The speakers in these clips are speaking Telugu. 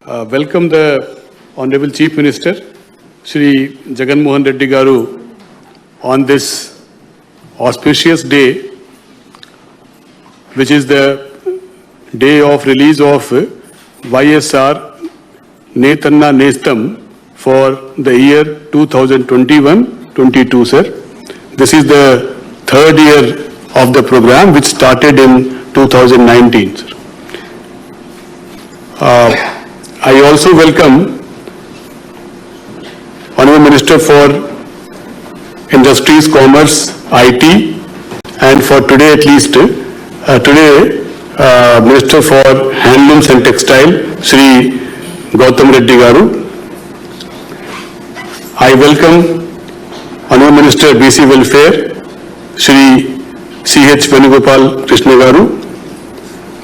Welcome the Honorable Chief Minister, Shri Jagan Mohan Reddy Garu, on this auspicious day, which is the day of release of YSR Netanna Nestam for the year 2021-22, sir. This is the third year of the program, which started in 2019, sir. I also welcome Honorable Minister for Industries, Commerce, IT, and for today at least, Minister for Handlooms and Textile, Shri Gautam Reddy Garu. I welcome Honorable Minister BC Welfare, Shri C.H. Venugopal Krishna Garu.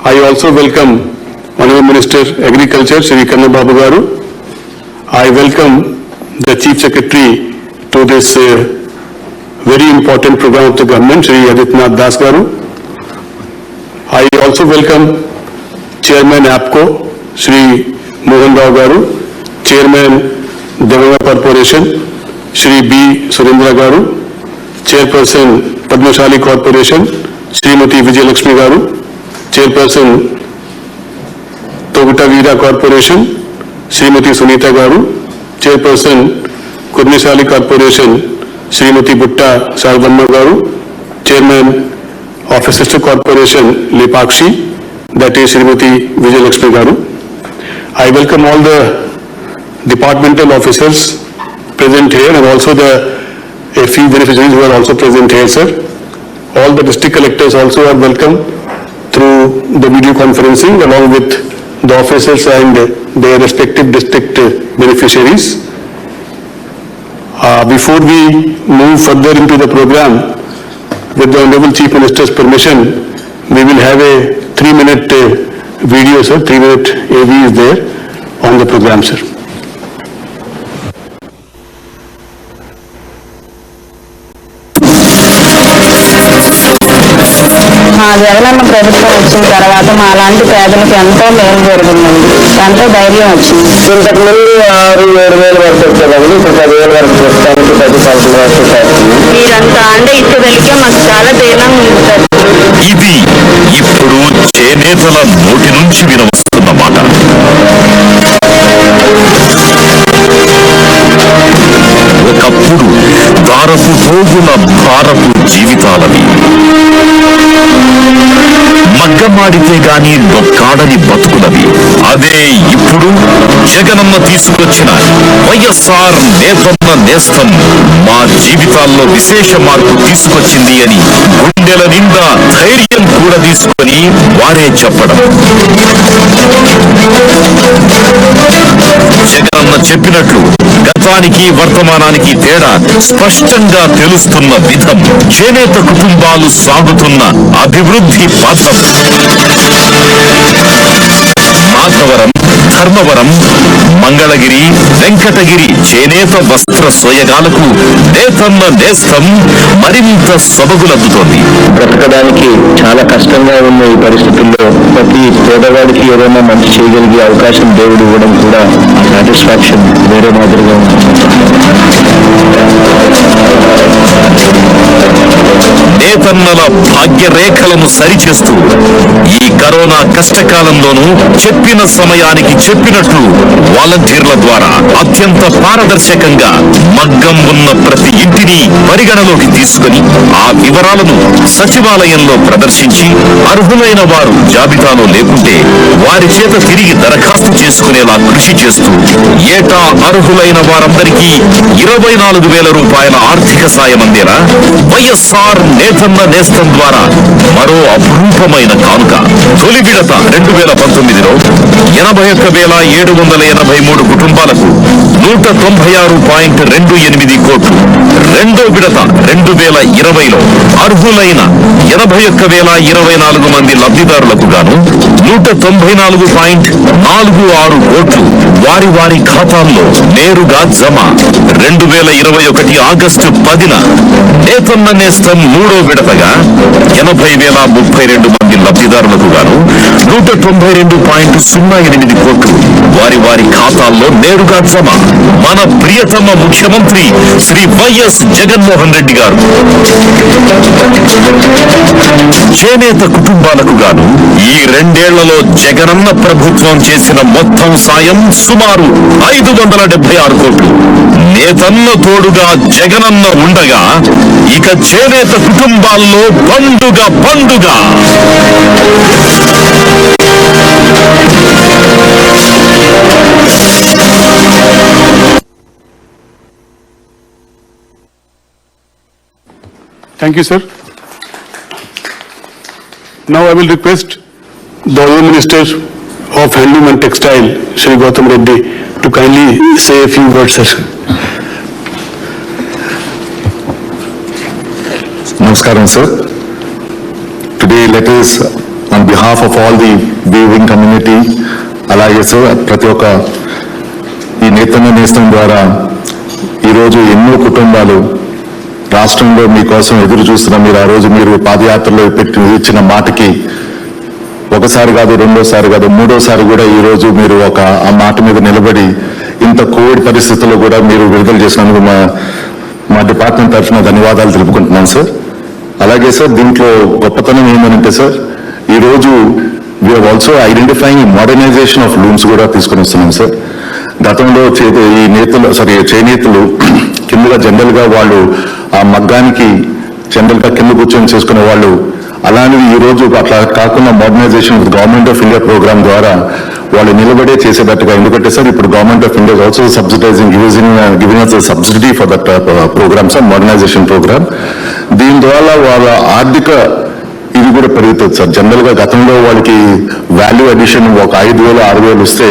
I also welcome Honorable Minister Agriculture, Shri Kanna Babu Garu. I welcome the Chief Secretary to this very important program of the government, Shri Aditnath Das Garu. I also welcome Chairman APCO, Shri Mohan Rao Garu, Chairman Devanga Corporation, Shri B. Surendra Garu, Chairperson Padmashali Corporation, Srimati Vijay Lakshmi Garu, Chairperson Togutta Veera Corporation, Srimati Sunita Garu, Chairperson Kurmishali Corporation, Srimati Butta Salvanna Garu, Chairman of a sister corporation, Lepakshi, that is Srimati Vijay Lakshmi Garu. I welcome all the departmental officers present here and also a few beneficiaries who are also present here, sir. All the district collectors also are welcome through the video conferencing along with the officers and their respective district beneficiaries. Before we move further into the program, with the Honorable Chief Minister's permission, we will have a 3-minute video, sir. 3-minute AV is there on the program, sir. Jagananna ప్రభుత్వం వచ్చిన తర్వాత మా లాంటి పేదలకు ఎంతో మేలు జరిగిందండి, ఎంతో ధైర్యం వచ్చింది. ఇంతకుముందు 6-7 వేల వరకు వచ్చేదండి, ఇప్పుడు 10,000 వరకు ప్రస్తుతానికి 10,000 వరకు చేస్తుంది. మీరంతా అంటే ఇచ్చేదలికే మాకు చాలా ధైర్యం ఉంటుంది. ఇది ఇప్పుడు చేనేతల నోటి నుంచి వినవస్తున్న మాట. ఒకప్పుడు దారపు పోగుల భారపు జీవితాలవి, మగ్గమాడితే గాని నొక్కాడని బతుకులవి. అదే ఇప్పుడు జగనన్న తీసుకొచ్చిన వైఎస్ఆర్ నేతన్న నేస్తం మా జీవితాల్లో విశేష మార్పు తీసుకొచ్చింది అని గుండెల నిండా ధైర్యం కూడా తీసుకొని వారే చెప్పడం. జగనన్న చెప్పినట్లు గతానికి వర్తమానానికి తేడా స్పష్టంగా తెలుస్తున్న విధం, చేనేత కుటుంబాలు సాగుతున్న అభివృద్ధి పథం. మాధవరం, ధర్మవరం, మంగళగిరి, వెంకటగిరి చేనేత వస్త్ర సోయగాలకు నేతన్న నేస్తం మరింత సొబగులద్దుతోంది. బ్రతకడానికి చాలా కష్టంగా ఉన్న ఈ పరిస్థితుల్లో ప్రతి పేదవాడికి ఏదైనా మంచి చేయగలిగే అవకాశం దేవుడు ఇవ్వడం కూడా ఆ సాటిస్ఫాక్షన్ వేరే మాదిరిగా ఉంది. నేతన్నల భాగ్యరేఖలను సరిచేస్తూ ఈ కరోనా కష్టకాలంలోనూ చెప్పిన సమయానికి చెప్పినట్లు వాలంటీర్ల ద్వారా అత్యంత పారదర్శకంగా మగ్గం ఉన్న ప్రతి ఇంటిని పరిగణలోకి తీసుకుని ఆ వివరాలను సచివాలయంలో ప్రదర్శించి అర్హులైన వారు జాబితాలో లేకుంటే వారి చేత తిరిగి దరఖాస్తు చేసుకునేలా కృషి చేస్తూ ఏటా అర్హులైన వారందరికీ 24,000 రూపాయల ఆర్థిక సాయం అందేలా వైఎస్ఆర్ నేతన్న నేస్తం ద్వారా మరో అపురూపమైన కానుక. తొలి విడత 2019లో 81,783 కుటుంబాలకు 196.28 కోట్లు, రెండో విడత 2020లో అర్హులైన 81,024 మంది లబ్ధిదారులకు గాను 194.46 కోట్లు వారి వారి ఖాతాల్లో నేరుగా జమ. 2021 ఆగస్టు 10న నేతన్న నేస్తం మూడో విడతగా 80,032 మంది లబ్ధిదారులకు గాను 192.08 కోట్లు వారి వారి ఖాతాల్లో నేరుగా జమ. మన ప్రియతమ ముఖ్యమంత్రి శ్రీ వైఎస్ జగన్మోహన్ రెడ్డి గారు చేనేత కుటుంబాలకు గాను ఈ 2 ఏళ్లలో జగనన్న ప్రభుత్వం చేసిన మొత్తం సాయం సుమారు 576 కోట్లు. నేతన్న తోడుగా జగనన్న ఉండగా ఇక చేనేత కుటుంబాల్లో పండుగ పండుగ. Thank you, sir. Now I will request the Honourable Minister of Handloom and Textile, Shri Gautam Reddy, to kindly say a few words, sir. Namaskaram, sir. Today, let us, on behalf of all the weaving community, alage sir, ప్రతి ఒక్క ఈ నేతన్న నేస్తం ద్వారా ఈరోజు ఎన్నో కుటుంబాలు రాష్ట్రంలో మీకోసం ఎదురు చూస్తున్న మీరు ఆ రోజు మీరు పాదయాత్రలో ఇచ్చిన మాటకి ఒకసారి కాదు, రెండోసారి కాదు, మూడోసారి కూడా ఈ రోజు మీరు ఆ మాట మీద నిలబడి ఇంత కోవిడ్ పరిస్థితుల్లో కూడా మీరు విడుదల చేసినందుకు మా డిపార్ట్మెంట్ తరఫున ధన్యవాదాలు తెలుపుకుంటున్నాను సార్. అలాగే సార్, దీంట్లో గొప్పతనం ఏమనంటే సార్, ఈరోజు we are also identifying modernisation of looms కూడా తీసుకొని వస్తున్నాం సార్. గతంలో ఈ చేనేతలు కిందగా జనరల్గా వాళ్ళు ఆ మగ్గానికి జనరల్గా కింద కూర్చొని చేసుకునే వాళ్ళు. అలాంటివి ఈ రోజు అట్లా కాకుండా modernisation government of India programme ద్వారా వాళ్ళు నిలబడే చేసేటట్టుగా, ఎందుకంటే సార్ ఇప్పుడు government of India also subsidising giving us subsidy for that programme sir, modernisation programme. దీని ద్వారా వాళ్ళ ఆర్థిక ఇది కూడా పెరుగుతుంది సార్. జనరల్ గా గతంలో వాళ్ళకి వాల్యూ అడిషన్ ఒక 5,000, 6,000 వస్తే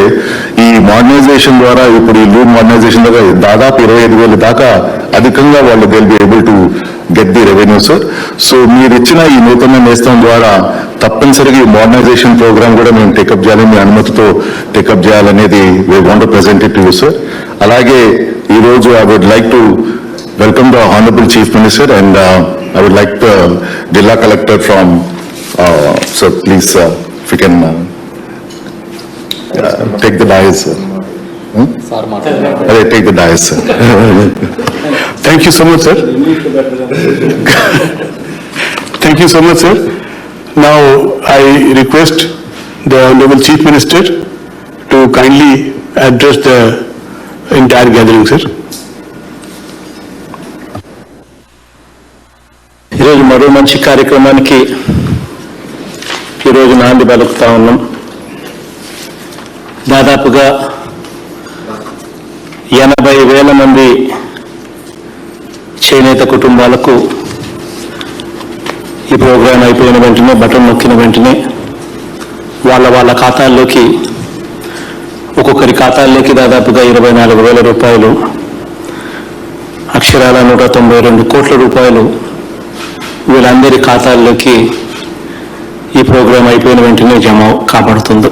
ఈ మోడర్నైజేషన్ ద్వారా ఇప్పుడు ఈ లూమ్ మోడర్నైజేషన్ ద్వారా దాదాపు 25,000 దాకా అధికంగా వాళ్ళు they will be able to get the revenue sir. So మీరు ఇచ్చిన ఈ నూతన నేస్తం ద్వారా తప్పనిసరిగా ఈ మోడర్నైజేషన్ ప్రోగ్రామ్ కూడా మేము టేకప్ చేయాలని, మీ అనుమతితో టేకప్ చేయాలనేది we want to present it to you sir. అలాగే ఈ రోజు I would like to welcome the Honorable Chief Minister and I would like the Jilla Collector from, sir, please, if you can take the dais, sir. Take the dais, sir. Thank you so much, sir. Thank you so much, sir. Now I request the Honorable Chief Minister to kindly address the entire gathering, sir. ఈరోజు మరో మంచి కార్యక్రమానికి ఈరోజు నాంది పలుకుతా ఉన్నాం. దాదాపుగా 80,000 మంది చేనేత కుటుంబాలకు ఈ ప్రోగ్రాం అయిపోయిన వెంటనే, బటన్ నొక్కిన వెంటనే వాళ్ళ ఖాతాల్లోకి, ఒక్కొక్కరి ఖాతాల్లోకి దాదాపుగా 24,000 రూపాయలు, అక్షరాల 192 కోట్ల రూపాయలు వీళ్ళందరి ఖాతాల్లోకి ఈ ప్రోగ్రాం అయిపోయిన వెంటనే జమ కాబడుతుంది.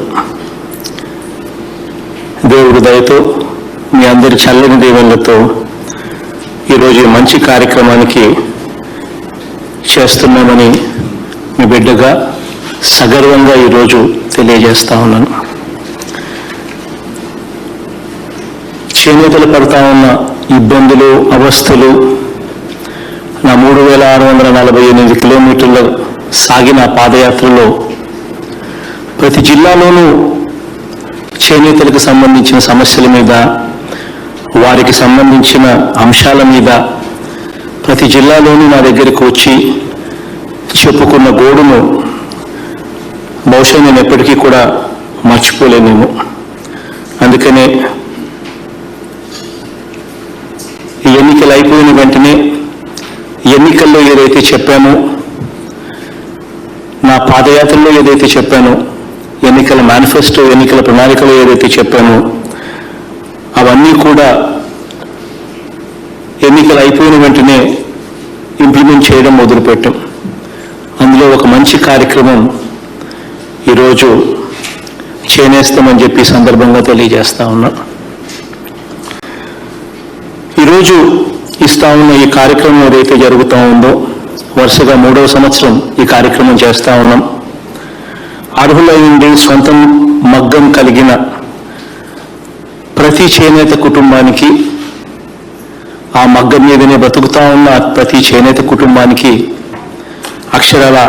దేవుడి దయతో, మీ అందరి చల్లని దీవెనలతో ఈరోజు ఈ మంచి కార్యక్రమానికి చేస్తున్నామని మీ బిడ్డగా సగర్వంగా ఈరోజు తెలియజేస్తా ఉన్నాను. చేనేతలు పడతా ఉన్న ఇబ్బందులు, అవస్థలు, నా 3,648 కిలోమీటర్ల సాగిన పాదయాత్రలో ప్రతి జిల్లాలోనూ చేనేతలకు సంబంధించిన సమస్యల మీద, వారికి సంబంధించిన అంశాల మీద ప్రతి జిల్లాలోనూ నా దగ్గరికి వచ్చి చెప్పుకున్న గోడును బహుశా నేను ఎప్పటికీ కూడా మర్చిపోలేనేమో. అందుకనే ఈ ఎన్నికలు అయిపోయిన వెంటనే ఎన్నికల్లో ఏదైతే చెప్పానో, నా పాదయాత్రలో ఏదైతే చెప్పానో, ఎన్నికల మేనిఫెస్టో, ఎన్నికల ప్రణాళికలో ఏదైతే చెప్పానో అవన్నీ కూడా ఎన్నికలు అయిపోయిన వెంటనే ఇంప్లిమెంట్ చేయడం మొదలుపెట్టాం. అందులో ఒక మంచి కార్యక్రమం ఈరోజు చేనేస్తామని చెప్పి సందర్భంగా తెలియజేస్తా ఉన్నా. ఈరోజు ఇస్తా ఉన్న ఈ కార్యక్రమం ఏదైతే జరుగుతూ ఉందో వరుసగా 3వ సంవత్సరం ఈ కార్యక్రమం చేస్తా ఉన్నాం. అర్హులైంది సొంతం మగ్గం కలిగిన ప్రతి చేనేత కుటుంబానికి, ఆ మగ్గం మీదనే బతుకుతా ఉన్న ప్రతి చేనేత కుటుంబానికి అక్షరాల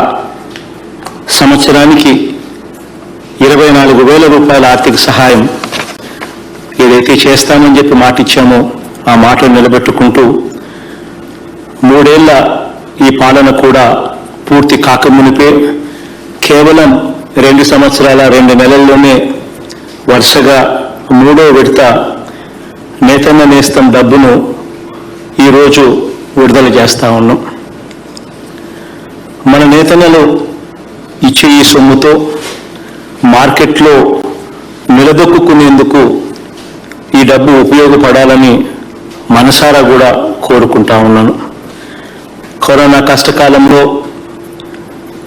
సంవత్సరానికి 24,000 రూపాయల ఆర్థిక సహాయం ఏదైతే చేస్తామని చెప్పి మాట ఇచ్చామో ఆ మాటలు నిలబెట్టుకుంటూ 3 ఏళ్ల ఈ పాలన కూడా పూర్తి కాకమునిపే కేవలం 2 సంవత్సరాల 2 నెలల్లోనే వరుసగా 3వ విడత నేతన్న నేస్తం డబ్బును ఈరోజు విడుదల చేస్తా ఉన్నాం. మన నేతన్నలు ఇచ్చే ఈ సొమ్ముతో మార్కెట్లో నిలదొక్కునేందుకు ఈ డబ్బు ఉపయోగపడాలని మనసారా కూడా కోరుకుంటా ఉన్నాను. కరోనా కష్టకాలంలో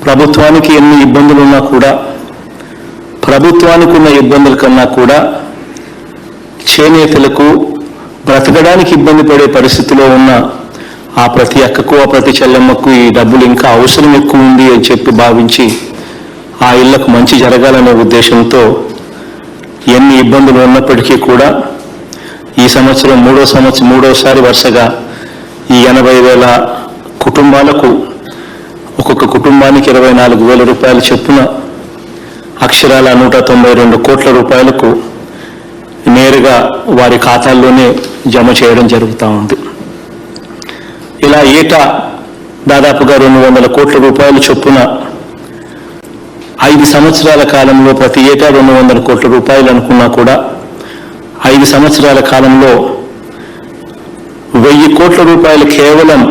ప్రభుత్వానికి ఎన్ని ఇబ్బందులు ఉన్నా కూడా, ప్రభుత్వానికి ఉన్న ఇబ్బందుల కన్నా కూడా చేనేతలకు బ్రతకడానికి ఇబ్బంది పడే పరిస్థితిలో ఉన్న ఆ ప్రతి అక్కకు, ఆ ప్రతి చెల్లెమ్మకు ఈ డబ్బులు ఇంకా అవసరం ఎక్కువ ఉంది అని చెప్పి భావించి ఆ ఇళ్లకు మంచి జరగాలనే ఉద్దేశంతో ఎన్ని ఇబ్బందులు ఉన్నప్పటికీ కూడా ఈ సంవత్సరం మూడోసారి వరుసగా ఈ 80,000 కుటుంబాలకు ఒక్కొక్క కుటుంబానికి 24,000 రూపాయల చొప్పున అక్షరాల 192 కోట్ల రూపాయలకు నేరుగా వారి ఖాతాల్లోనే జమ చేయడం జరుగుతూ ఉంది. ఇలా ఏటా దాదాపుగా 200 కోట్ల రూపాయల చొప్పున 5 సంవత్సరాల కాలంలో ప్రతి ఏటా 200 కోట్ల రూపాయలు అనుకున్నా కూడా 5 సంవత్సరాల కాలంలో 1000 కోట్ల రూపాయలు కేవలం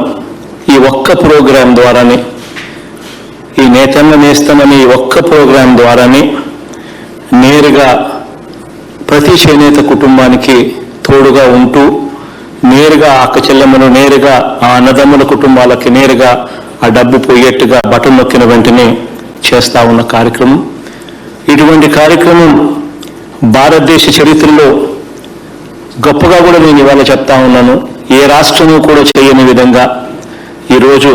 ఈ ఒక్క ప్రోగ్రాం ద్వారానే, ఈ నేతన్న నేస్తామని ఈ ఒక్క ప్రోగ్రాం ద్వారానే నేరుగా ప్రతి చేనేత కుటుంబానికి తోడుగా ఉంటూ నేరుగా అక్క చెల్లెమ్మను, నేరుగా ఆ అన్నదమ్ముల కుటుంబాలకి నేరుగా ఆ డబ్బు పోయేట్టుగా బటన్ నొక్కిన వెంటనే చేస్తా ఉన్న కార్యక్రమం. ఇటువంటి కార్యక్రమం భారతదేశ చరిత్రలో గొప్పగా కూడా నేను ఇవాళ చెప్తా ఉన్నాను. ఏ రాష్ట్రము కూడా చేయని విధంగా ఈరోజు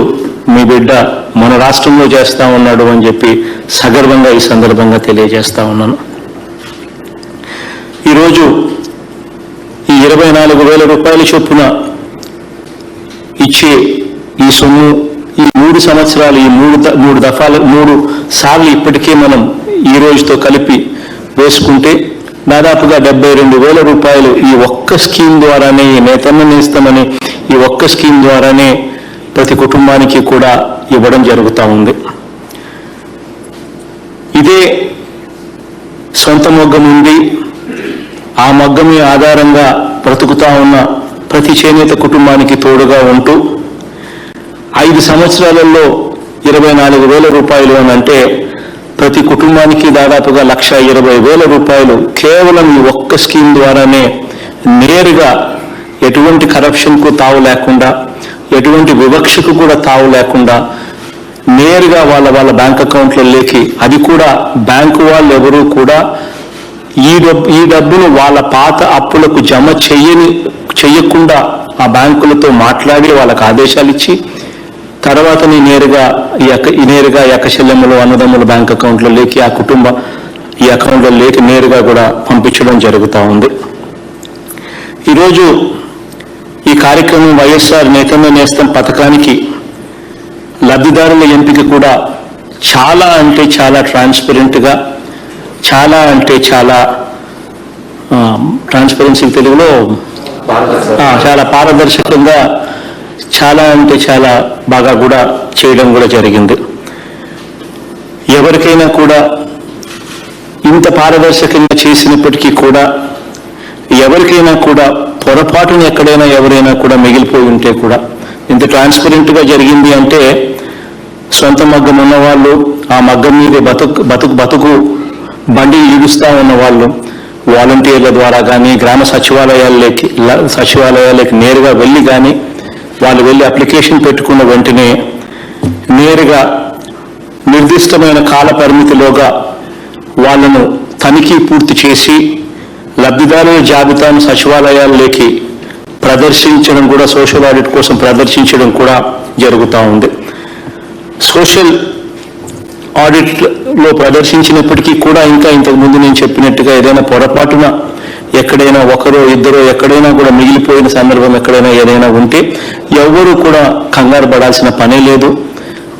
మీ బిడ్డ మన రాష్ట్రంలో చేస్తా ఉన్నాడు అని చెప్పి సగర్వంగా ఈ సందర్భంగా తెలియజేస్తా ఉన్నాను. ఈరోజు ఈ 24,000 రూపాయల చొప్పున ఇచ్చే ఈ సొమ్ము ఈ 3 సంవత్సరాలు, ఈ 3 సార్లు ఇప్పటికే మనం ఈ రోజుతో కలిపి వేసుకుంటే దాదాపుగా 72,000 రూపాయలు ఈ ఒక్క స్కీమ్ ద్వారానే, ఈ నేతన్న నేస్తామని ఈ ఒక్క స్కీమ్ ద్వారానే ప్రతి కుటుంబానికి కూడా ఇవ్వడం జరుగుతూ ఉంది. ఇదే సొంత మగ్గం ఉండి ఆ మగ్గమి ఆధారంగా బ్రతుకుతా ఉన్న ప్రతి చేనేత కుటుంబానికి తోడుగా ఉంటూ 5 సంవత్సరాలలో 24,000 రూపాయలు అని అంటే ప్రతి కుటుంబానికి దాదాపుగా 1,20,000 రూపాయలు కేవలం ఈ ఒక్క స్కీమ్ ద్వారానే నేరుగా ఎటువంటి కరప్షన్కు తావు లేకుండా, ఎటువంటి వివక్షకు కూడా తావు లేకుండా నేరుగా వాళ్ళ బ్యాంక్ అకౌంట్లలోకి, అది కూడా బ్యాంకు వాళ్ళు ఎవరూ కూడా ఈ డబ్బును వాళ్ళ పాత అప్పులకు జమ చెయ్యకుండా ఆ బ్యాంకులతో మాట్లాడి వాళ్ళకి ఆదేశాలు ఇచ్చి తర్వాత నేరుగా ఈ అక్కచెల్లెమ్మలు, అన్నదమ్ముల బ్యాంక్ అకౌంట్లలోకి ఈ అకౌంట్లలోకి నేరుగా కూడా పంపించడం జరుగుతూ ఉంది. ఈరోజు ఈ కార్యక్రమం వైఎస్ఆర్ నేతన్న నేస్తం పథకానికి లబ్ధిదారుల ఎంపిక కూడా చాలా అంటే చాలా ట్రాన్స్పరెంట్గా, చాలా అంటే చాలా ట్రాన్స్పరెన్సీ తెలుగులో చాలా పారదర్శకంగా, చాలా అంటే చాలా బాగా కూడా చేయడం కూడా జరిగింది. ఎవరికైనా కూడా ఇంత పారదర్శకంగా చేసినప్పటికీ కూడా ఎవరికైనా కూడా పొరపాటున ఎక్కడైనా ఎవరైనా కూడా మిగిలిపోయి ఉంటే కూడా ఇంత ట్రాన్స్పరెంట్గా జరిగింది అంటే సొంత మగ్గం ఉన్నవాళ్ళు, ఆ మగ్గం మీద బతుకు బండి ఈడుస్తూ ఉన్న వాళ్ళు వాలంటీర్ల ద్వారా కానీ గ్రామ సచివాలయాలకి నేరుగా వెళ్ళి కానీ వాళ్ళు వెళ్ళి అప్లికేషన్ పెట్టుకున్న వెంటనే నేరుగా నిర్దిష్టమైన కాల పరిమితిలోగా వాళ్ళను తనిఖీ పూర్తి చేసి లబ్ధిదారుల జాబితాను సచివాలయాల్లోకి ప్రదర్శించడం కూడా, సోషల్ ఆడిట్ కోసం ప్రదర్శించడం కూడా జరుగుతూ ఉంది. సోషల్ ఆడిట్లో ప్రదర్శించినప్పటికీ కూడా ఇంకా ఇంతకుముందు నేను చెప్పినట్టుగా ఏదైనా పొరపాటున ఎక్కడైనా ఒకరో ఇద్దరో ఎక్కడైనా కూడా మిగిలిపోయిన సందర్భం ఎక్కడైనా ఏదైనా ఉంటే ఎవరు కూడా కంగారు పడాల్సిన పనే లేదు.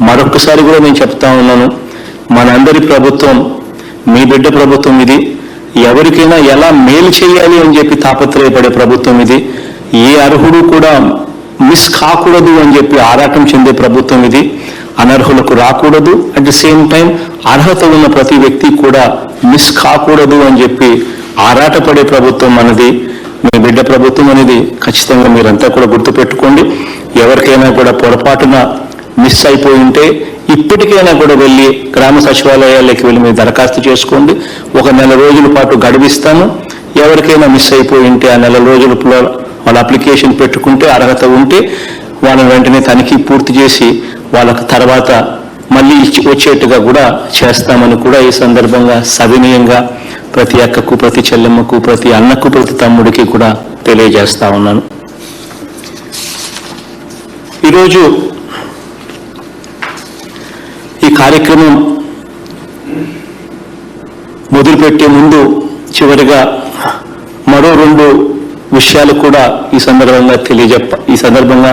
మరొక్కసారి కూడా నేను చెప్తా ఉన్నాను, మనందరి ప్రభుత్వం, మీ బిడ్డ ప్రభుత్వం ఇది. ఎవరికైనా ఎలా మేలు చేయాలి అని చెప్పి తాపత్రయపడే ప్రభుత్వం ఇది. ఏ అర్హుడు కూడా మిస్ కాకూడదు అని చెప్పి ఆరాటం చెందే ప్రభుత్వం ఇది. అనర్హులకు రాకూడదు, అట్ ది సేమ్ టైం అర్హత ఉన్న ప్రతి వ్యక్తి కూడా మిస్ కాకూడదు అని చెప్పి ఆరాటపడే ప్రభుత్వం మనది. మీ బిడ్డ ప్రభుత్వం అనేది ఖచ్చితంగా మీరంతా కూడా గుర్తుపెట్టుకోండి. ఎవరికైనా కూడా పొరపాటున మిస్ అయిపోయి ఉంటే ఇప్పటికైనా కూడా వెళ్ళి గ్రామ సచివాలయాలకి వెళ్ళి మీరు దరఖాస్తు చేసుకోండి. ఒక నెల రోజుల పాటు గడువిస్తాము. ఎవరికైనా మిస్ అయిపోయి ఉంటే ఆ నెల రోజుల వాళ్ళ అప్లికేషన్ పెట్టుకుంటే అర్హత ఉంటే వాళ్ళని వెంటనే తనిఖీ పూర్తి చేసి వాళ్ళకు తర్వాత మళ్ళీ వచ్చేట్టుగా కూడా చేస్తామని కూడా ఈ సందర్భంగా సవినయంగా ప్రతి అక్కకు, ప్రతి చెల్లెమ్మకు, ప్రతి అన్నకు, ప్రతి తమ్ముడికి కూడా తెలియజేస్తా ఉన్నాను. ఈరోజు ఈ కార్యక్రమం మొదలుపెట్టే ముందు చివరిగా మరో 2 విషయాలు కూడా ఈ సందర్భంగా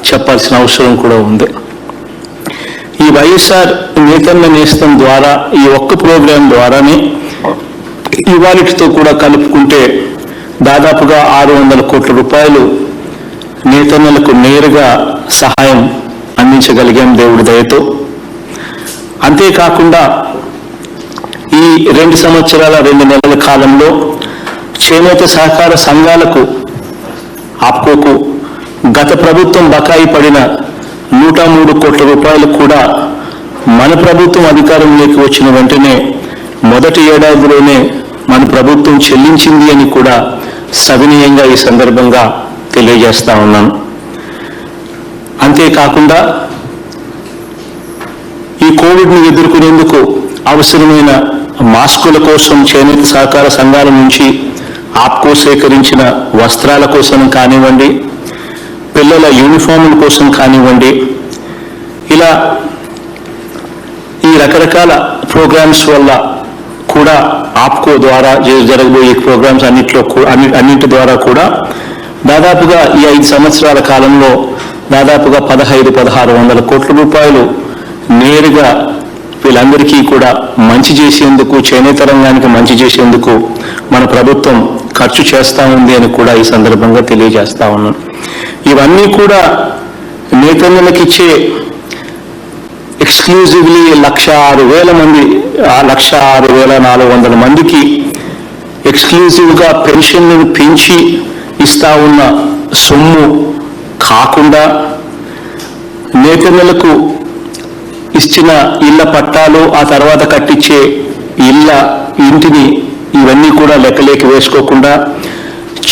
చెప్పాల్సిన అవసరం కూడా ఉంది. ఈ వైఎస్ఆర్ నేతన్న నేస్తం ద్వారా, ఈ ఒక్క ప్రోగ్రాం ద్వారానే ఇవాళతో కూడా కలుపుకుంటే దాదాపుగా 600 కోట్ల రూపాయలు నేతన్నలకు నేరుగా సహాయం అందించగలిగాం దేవుడి దయతో. అంతేకాకుండా ఈ 2 సంవత్సరాల 2 నెలల కాలంలో చేనేత సహకార సంఘాలకు, ఆప్కోకు గత ప్రభుత్వం బకాయి పడిన 103 కోట్ల రూపాయలు కూడా మన ప్రభుత్వం అధికారంలోకి వచ్చిన వెంటనే మొదటి ఏడాదిలోనే మన ప్రభుత్వం చెల్లించింది అని కూడా సవినయంగా ఈ సందర్భంగా తెలియజేస్తా ఉన్నాను. అంతేకాకుండా ఈ కోవిడ్ని ఎదుర్కొనేందుకు అవసరమైన మాస్కుల కోసం చేనేత సహకార సంఘాల నుంచి ఆప్కో సేకరించిన వస్త్రాల కోసం కానివ్వండి, పిల్లల యూనిఫాముల కోసం కానివ్వండి, ఇలా ఈ రకరకాల ప్రోగ్రామ్స్ వల్ల కూడా ఆప్కో ద్వారా జరగబోయే ప్రోగ్రామ్స్ అన్నింటి ద్వారా కూడా దాదాపుగా ఈ 5 సంవత్సరాల కాలంలో దాదాపుగా 1500-1600 కోట్ల రూపాయలు నేరుగా వీళ్ళందరికీ కూడా మంచి చేసేందుకు, చేనేత రంగానికి మంచి చేసేందుకు మన ప్రభుత్వం ఖర్చు చేస్తూ ఉంది అని కూడా ఈ సందర్భంగా తెలియజేస్తా ఉన్నాను. ఇవన్నీ కూడా నేతన్నలకు ఇచ్చే ఎక్స్క్లూజివ్లీ 106,000 మంది, 106,400 మందికి ఎక్స్క్లూజివ్గా పెన్షన్లను పెంచి ఇస్తా ఉన్న సొమ్ము కాకుండా నేతన్నలకు ఇచ్చిన ఇళ్ల పట్టాలు, ఆ తర్వాత కట్టించే ఇంటిని ఇవన్నీ కూడా లెక్కలేకి వేసుకోకుండా,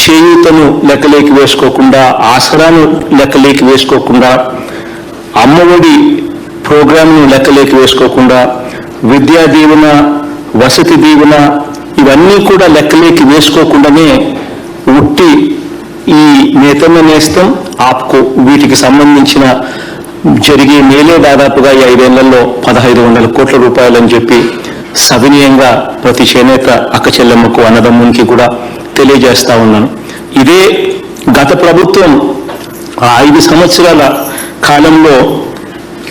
చేయూతను లెక్కలేకి వేసుకోకుండా, ఆసరాను లెక్కలేకి వేసుకోకుండా, అమ్మఒడి ప్రోగ్రాంను లెక్కలేకి వేసుకోకుండా, విద్యా దీవెన, వసతి దీవెన ఇవన్నీ కూడా లెక్కలేకి వేసుకోకుండానే ఉట్టి ఈ నేతన్న నేస్తం, ఆప్కో వీటికి సంబంధించిన జరిగే మేలే దాదాపుగా ఈ 5 ఏళ్లలో 1500 కోట్ల రూపాయలు అని చెప్పి సవినయంగా ప్రతి చేనేత అక్క చెల్లెమ్మకు, అన్నదమ్మునికి కూడా తెలియజేస్తా ఉన్నాను. ఇదే గత ప్రభుత్వం 5 సంవత్సరాల కాలంలో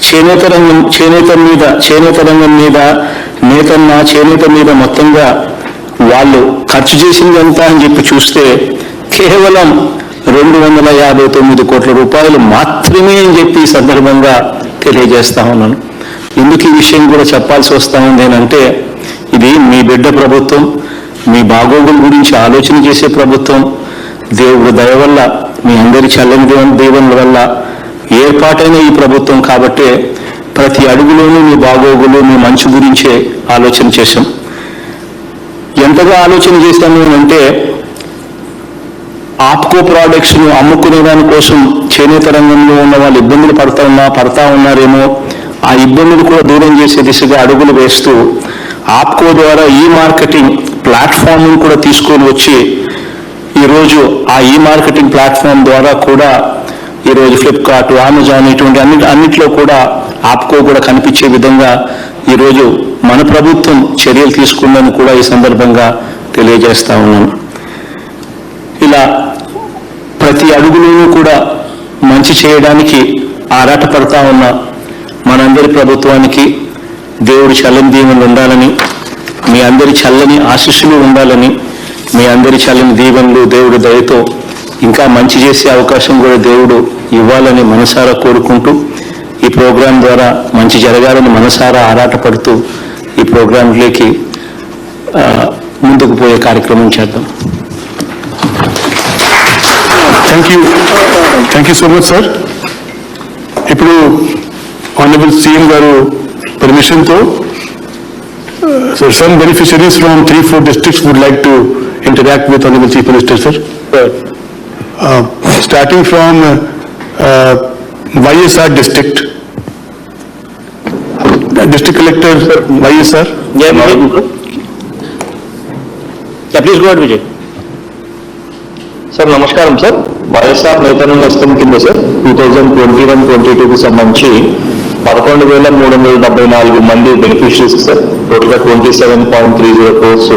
చేనేత రంగం మీద చేనేత మీద మొత్తంగా వాళ్ళు ఖర్చు చేసింది ఎంత అని చెప్పి చూస్తే కేవలం 259 కోట్ల రూపాయలు మాత్రమే అని చెప్పి ఈ సందర్భంగా తెలియజేస్తా ఉన్నాను. ఎందుకు ఈ విషయం కూడా చెప్పాల్సి వస్తా ఉంది అంటే, ఇది మీ బిడ్డ ప్రభుత్వం, మీ బాగోగుల గురించి ఆలోచన చేసే ప్రభుత్వం. దేవుడి దయ వల్ల, మీ అందరి చల్లని దీవెనల వల్ల ఏర్పాటైన ఈ ప్రభుత్వం కాబట్టి ప్రతి అడుగులోనూ మీ బాగోగులు, మీ మంచి గురించే ఆలోచన చేశాం. ఎంతగా ఆలోచన చేశాము అంటే ఆప్కో ప్రోడక్ట్స్ను అమ్ముకునే దానికోసం చేనేత రంగంలో ఉన్న వాళ్ళు ఇబ్బందులు పడతా ఉన్నారేమో, ఆ ఇబ్బందులు కూడా దూరం చేసే దిశగా అడుగులు వేస్తూ ఆప్కో ద్వారా ఈ మార్కెటింగ్ ప్లాట్ఫామ్ను కూడా తీసుకొని వచ్చి ఈరోజు ఆ ఈ మార్కెటింగ్ ప్లాట్ఫామ్ ద్వారా కూడా ఈరోజు ఫ్లిప్కార్ట్, అమెజాన్ ఇటువంటి అన్నిట్లో కూడా ఆప్కో కూడా కనిపించే విధంగా ఈరోజు మన ప్రభుత్వం చర్యలు తీసుకుందని కూడా ఈ సందర్భంగా తెలియజేస్తా ఉన్నాను. ఇలా ప్రతి అడుగులోనూ కూడా మంచి చేయడానికి ఆరాటపడతా ఉన్న మనందరి ప్రభుత్వానికి దేవుడి చల్లని దీవెనలు ఉండాలని, మీ అందరి చల్లని ఆశీస్సులు ఉండాలని, మీ అందరి చల్లని దీవెనలు దేవుడి దయతో ఇంకా మంచి చేసే అవకాశం కూడా దేవుడు ఇవ్వాలని మనసారా కోరుకుంటూ ఈ ప్రోగ్రాం ద్వారా మంచి జరగాలని మనసారా ఆరాటపడుతూ ఈ ప్రోగ్రాంలోకి ముందుకు పోయే కార్యక్రమం చేద్దాం. Thank you so much sir. ఇప్పుడు ఆనరబుల్ సీఎం గారు పర్మిషన్తో some beneficiaries from 3-4 districts would like to interact with Honorable Chief Minister, sir. Starting from YSR district. District Collector YSR. Please go ahead Vijay. Sir నమస్కారం సార్. వైఎస్ఆర్ నేతన్న నేస్తం కింద సార్ 2021-22కి సంబంధించి 11,374 మంది బెనిఫిషరీస్ సార్ టోటల్గా 27.30 crores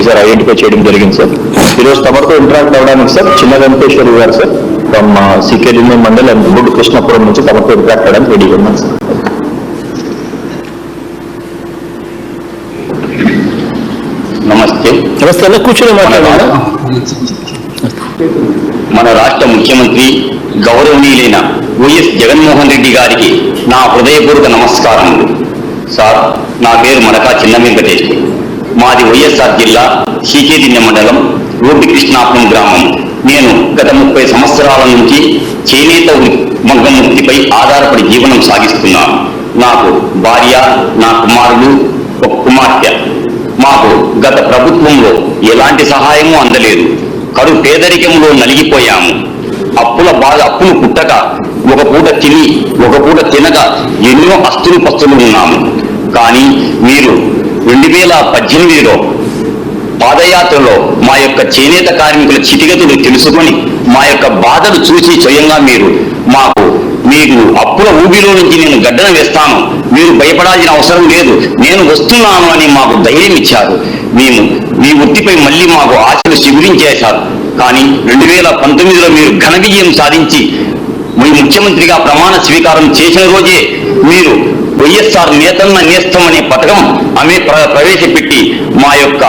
ఈసారి ఐడెంటిఫై చేయడం జరిగింది సార్. ఈరోజు తమతో ఇంటరాక్ట్ అవ్వడానికి సార్ చిన్న వెంకటేశ్వరి గారు సార్ ఫ్రమ్ సికేడిఎం మండల్ అండ్ గుడ్ కృష్ణపురం నుంచి తమతో ఇంటరాక్ట్ అవ్వడానికి రెడీగా ఉన్నాను సార్. నమస్తే. నమస్తే, కూర్చొని మాట్లాడాలి. మన రాష్ట్ర ముఖ్యమంత్రి గౌరవనీయులైన వైఎస్ జగన్మోహన్ రెడ్డి గారికి నా హృదయపూర్వక నమస్కారములు. సార్, నా పేరు మడకా చిన్న వెంకటేష్. మాది వైఎస్ఆర్ జిల్లా సీకేదిన్నె మండలం రోడ్డు కృష్ణాపురం గ్రామం. నేను గత 30 సంవత్సరాల నుంచి చేనేత మగ్గం వృత్తిపై ఆధారపడి జీవనం సాగిస్తున్నాను. నాకు భార్య, నా కుమారుడు, ఒక కుమార్తె. మాకు గత ప్రభుత్వంలో ఎలాంటి సహాయము అందలేదు. కడు పేదరికంలో నలిగిపోయాము. అప్పులు పుట్టక ఒక పూట తిని ఒక పూట తినక ఎన్నో అస్తులు పస్తులు ఉన్నాము. కానీ మీరు 2018లో పాదయాత్రలో మా యొక్క చేనేత కార్మికుల స్థితిగతులు తెలుసుకొని మా యొక్క బాధలు చూసి స్వయంగా మీరు అప్పుల ఊబిలో నుంచి నేను గడ్డన వేస్తాను, మీరు భయపడాల్సిన అవసరం లేదు, నేను వస్తున్నాను అని మాకు ధైర్యం ఇచ్చారు. మేము మీ వృత్తిపై మళ్ళీ మాకు ఆశలు శిబిరించేశారు. కానీ 2019లో మీరు ఘన విజయం సాధించి మీ ముఖ్యమంత్రిగా ప్రమాణ స్వీకారం చేసిన రోజే మీరు వైఎస్ఆర్ నేతన్న నేస్తం అనే పథకం ప్రవేశపెట్టి మా యొక్క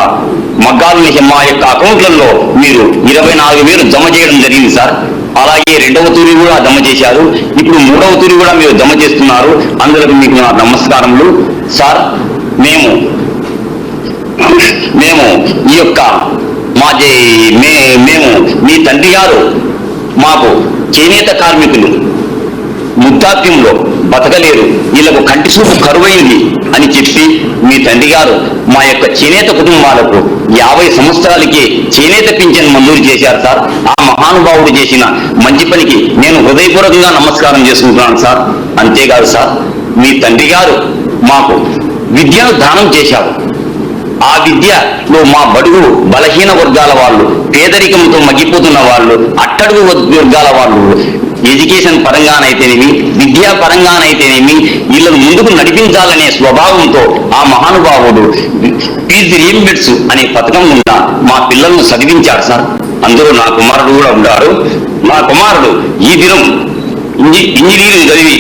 మగ్గాలని మా యొక్క అకౌంట్లలో మీరు 24,000 జమ చేయడం జరిగింది సార్. అలాగే 2వ తూరి కూడా జమ చేశారు. ఇప్పుడు 3వ తూరి కూడా మీరు జమ చేస్తున్నారు. అందరికి మీకు నా నమస్కారములు సార్. మేము ఈ యొక్క మేము మీ తండ్రి గారు మాకు చేనేత కార్మికులు వృద్ధాప్యంలో బతకలేరు, వీళ్ళకు కంటి చూపు కరువైంది అని చెప్పి మీ తండ్రి గారు మా యొక్క చేనేత కుటుంబాలకు 50 సంవత్సరాలకి చేనేత పింఛన్ మంజూరు చేశారు సార్. ఆ మహానుభావుడు చేసిన మంచి పనికి నేను హృదయపూర్వకంగా నమస్కారం చేసుకుంటున్నాను సార్. అంతేకాదు సార్, మీ తండ్రి గారు మాకు విద్యను దానం చేశారు. ఆ విద్యలో మా బడుగు బలహీన వర్గాల వాళ్ళు, పేదరికంతో మగ్గిపోతున్న వాళ్ళు, అట్టడుగు వర్గాల వాళ్ళు ఎడ్యుకేషన్ పరంగానైతేనేమి, విద్యా పరంగానైతేనేమి వీళ్ళను ముందుకు నడిపించాలనే స్వభావంతో ఆ మహానుభావుడు ఫీజు రీయింబర్స్ అనే పథకం గుండా మా పిల్లలను చదివించాడు సార్. అందులో నా కుమారుడు కూడా ఉంటాడు. నా కుమారుడు ఈ దినం ఇంజనీరింగ్ చదివి